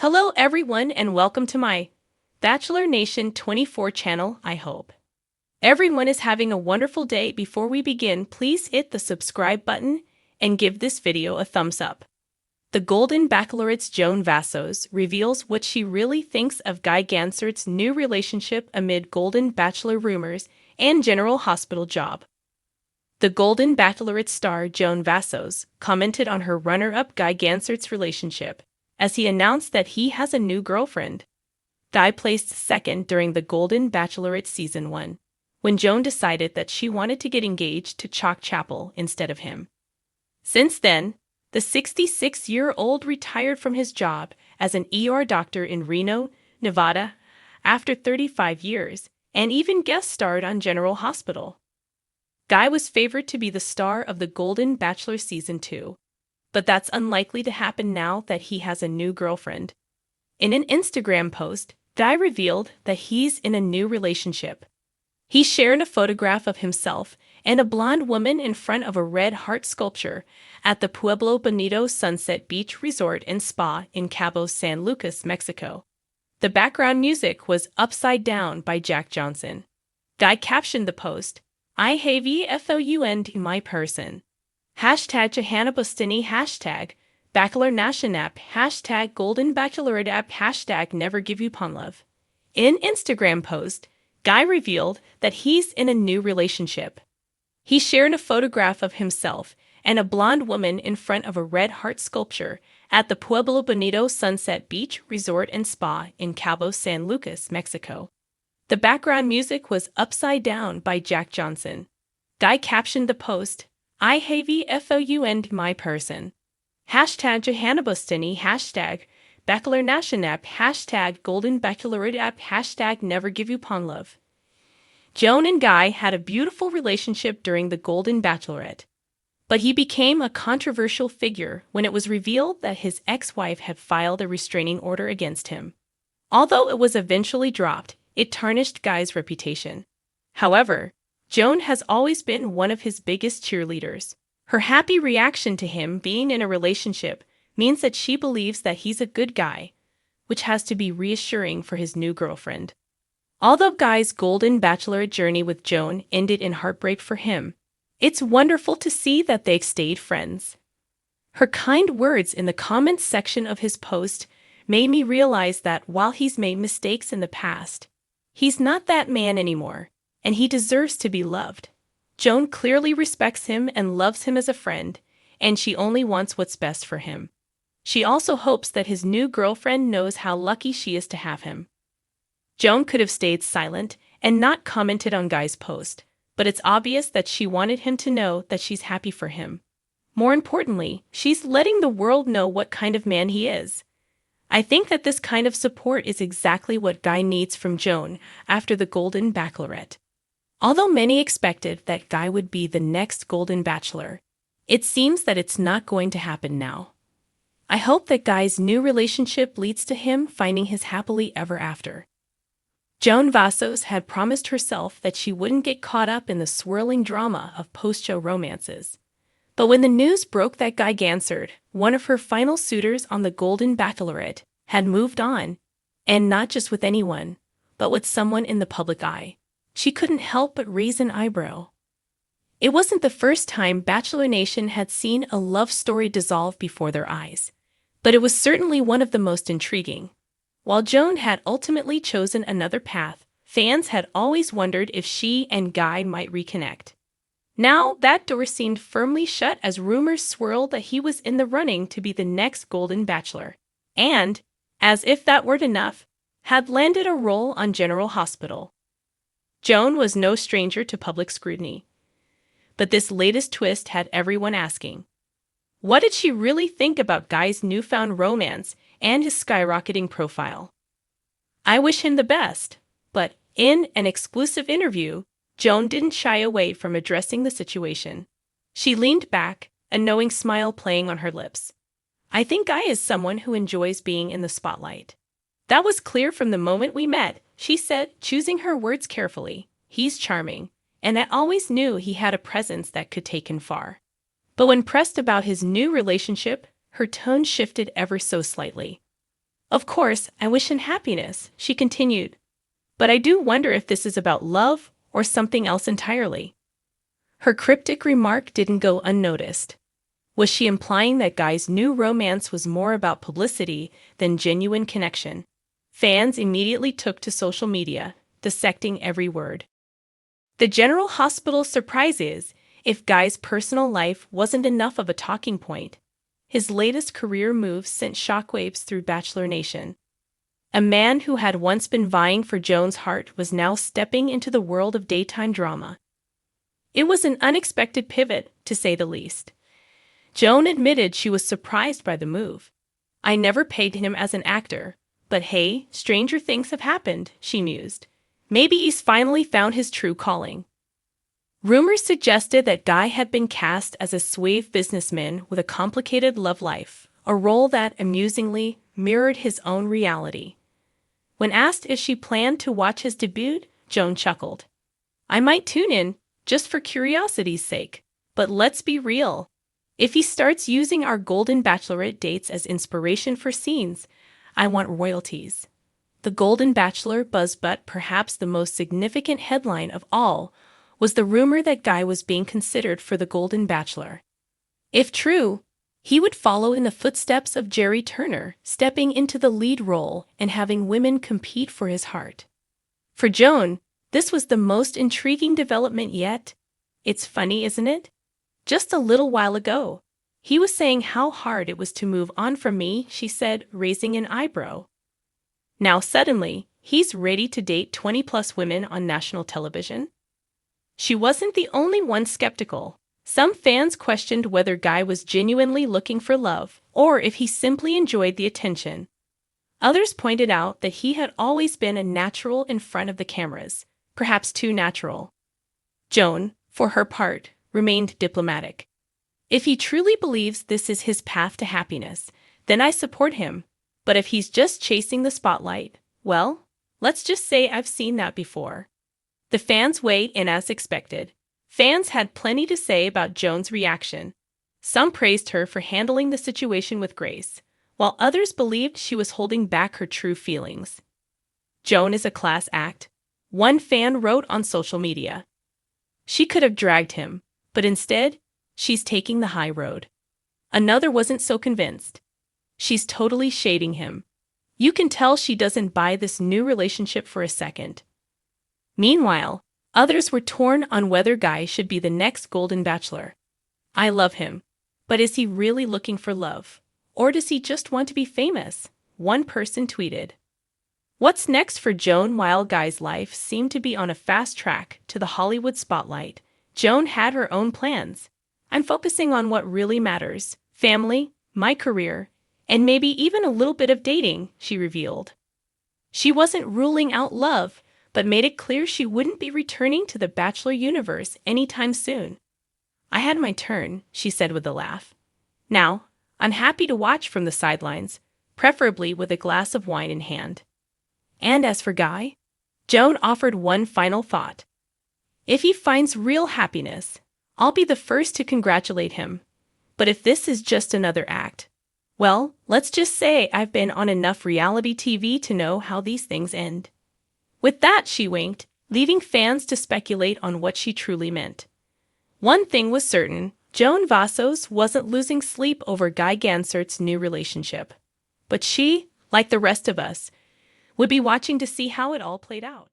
Hello everyone and welcome to my Bachelor Nation 24 channel, I hope. Everyone is having a wonderful day. Before we begin, please hit the subscribe button and give this video a thumbs up. The Golden Bachelorette's Joan Vassos reveals what she really thinks of Guy Gansert's new relationship amid Golden Bachelor rumors and General Hospital job. The Golden Bachelorette star Joan Vassos commented on her runner-up Guy Gansert's relationship, as he announced that he has a new girlfriend. Guy placed second during the Golden Bachelorette Season 1, when Joan decided that she wanted to get engaged to Chalk Chapel instead of him. Since then, the 66-year-old retired from his job as an ER doctor in Reno, Nevada, after 35 years, and even guest starred on General Hospital. Guy was favored to be the star of the Golden Bachelor Season 2, but that's unlikely to happen now that he has a new girlfriend. In an Instagram post, Guy revealed that he's in a new relationship. He shared a photograph of himself and a blonde woman in front of a red heart sculpture at the Pueblo Bonito Sunset Beach Resort and Spa in Cabo San Lucas, Mexico. The background music was Upside Down by Jack Johnson. Guy captioned the post, "I have found my person. Hashtag Johanna hashtag Bachelor Nation app, hashtag Golden Bachelorette app, hashtag Never Give You Pun Love." In Instagram post, Guy revealed that he's in a new relationship. He shared a photograph of himself and a blonde woman in front of a red heart sculpture at the Pueblo Bonito Sunset Beach Resort and Spa in Cabo San Lucas, Mexico. The background music was Upside Down by Jack Johnson. Guy captioned the post, "I have found my person. Hashtag Johanna hashtag Bachelor Nation app, hashtag Golden Bachelorette app, hashtag Never Give You Pun Love." Joan and Guy had a beautiful relationship during the Golden Bachelorette, but he became a controversial figure when it was revealed that his ex-wife had filed a restraining order against him. Although it was eventually dropped, it tarnished Guy's reputation. However, Joan has always been one of his biggest cheerleaders. Her happy reaction to him being in a relationship means that she believes that he's a good guy, which has to be reassuring for his new girlfriend. Although Guy's Golden Bachelorette journey with Joan ended in heartbreak for him, it's wonderful to see that they stayed friends. Her kind words in the comments section of his post made me realize that while he's made mistakes in the past, he's not that man anymore, and he deserves to be loved. Joan clearly respects him and loves him as a friend, and she only wants what's best for him. She also hopes that his new girlfriend knows how lucky she is to have him. Joan could have stayed silent and not commented on Guy's post, but it's obvious that she wanted him to know that she's happy for him. More importantly, she's letting the world know what kind of man he is. I think that this kind of support is exactly what Guy needs from Joan after the Golden Bachelorette. Although many expected that Guy would be the next Golden Bachelor, it seems that it's not going to happen now. I hope that Guy's new relationship leads to him finding his happily ever after. Joan Vassos had promised herself that she wouldn't get caught up in the swirling drama of post-show romances. But when the news broke that Guy Gansert, one of her final suitors on the Golden Bachelorette, had moved on, and not just with anyone, but with someone in the public eye, she couldn't help but raise an eyebrow. It wasn't the first time Bachelor Nation had seen a love story dissolve before their eyes, but it was certainly one of the most intriguing. While Joan had ultimately chosen another path, fans had always wondered if she and Guy might reconnect. Now, that door seemed firmly shut as rumors swirled that he was in the running to be the next Golden Bachelor, and, as if that weren't enough, had landed a role on General Hospital. Joan was no stranger to public scrutiny. But this latest twist had everyone asking, what did she really think about Guy's newfound romance and his skyrocketing profile? I wish him the best, but in an exclusive interview, Joan didn't shy away from addressing the situation. She leaned back, a knowing smile playing on her lips. "I think Guy is someone who enjoys being in the spotlight. That was clear from the moment we met," she said, choosing her words carefully. "He's charming, and I always knew he had a presence that could take him far." But when pressed about his new relationship, her tone shifted ever so slightly. Of course, I wish him happiness, she continued. But I do wonder if this is about love or something else entirely. Her cryptic remark didn't go unnoticed. Was she implying that Guy's new romance was more about publicity than genuine connection? Fans immediately took to social media, dissecting every word. The General Hospital's surprise is, if Guy's personal life wasn't enough of a talking point, his latest career move sent shockwaves through Bachelor Nation. A man who had once been vying for Joan's heart was now stepping into the world of daytime drama. It was an unexpected pivot, to say the least. Joan admitted she was surprised by the move. I never pegged him as an actor, but hey, stranger things have happened, she mused. Maybe he's finally found his true calling. Rumors suggested that Guy had been cast as a suave businessman with a complicated love life, a role that, amusingly, mirrored his own reality. When asked if she planned to watch his debut, Joan chuckled. I might tune in, just for curiosity's sake, but let's be real. If he starts using our Golden Bachelorette dates as inspiration for scenes, I want royalties. The Golden Bachelor buzz, but perhaps the most significant headline of all was the rumor that Guy was being considered for the Golden Bachelor. If true, he would follow in the footsteps of Jerry Turner, stepping into the lead role and having women compete for his heart. For Joan, this was the most intriguing development yet. It's funny, isn't it? Just a little while ago, he was saying how hard it was to move on from me, she said, raising an eyebrow. Now suddenly, he's ready to date 20-plus women on national television. She wasn't the only one skeptical. Some fans questioned whether Guy was genuinely looking for love or if he simply enjoyed the attention. Others pointed out that he had always been a natural in front of the cameras, perhaps too natural. Joan, for her part, remained diplomatic. If he truly believes this is his path to happiness, then I support him. But if he's just chasing the spotlight, well, let's just say I've seen that before. The fans weighed in as expected. Fans had plenty to say about Joan's reaction. Some praised her for handling the situation with grace, while others believed she was holding back her true feelings. Joan is a class act, one fan wrote on social media. She could have dragged him, but instead, she's taking the high road. Another wasn't so convinced. She's totally shading him. You can tell she doesn't buy this new relationship for a second. Meanwhile, others were torn on whether Guy should be the next Golden Bachelor. I love him, but is he really looking for love? Or does he just want to be famous? One person tweeted. What's next for Joan? While Guy's life seemed to be on a fast track to the Hollywood spotlight, Joan had her own plans. I'm focusing on what really matters: family, my career, and maybe even a little bit of dating, she revealed. She wasn't ruling out love, but made it clear she wouldn't be returning to the Bachelor universe anytime soon. I had my turn, she said with a laugh. Now, I'm happy to watch from the sidelines, preferably with a glass of wine in hand. And as for Guy, Joan offered one final thought. If he finds real happiness, I'll be the first to congratulate him. But if this is just another act, well, let's just say I've been on enough reality TV to know how these things end. With that, she winked, leaving fans to speculate on what she truly meant. One thing was certain, Joan Vassos wasn't losing sleep over Guy Gansert's new relationship. But she, like the rest of us, would be watching to see how it all played out.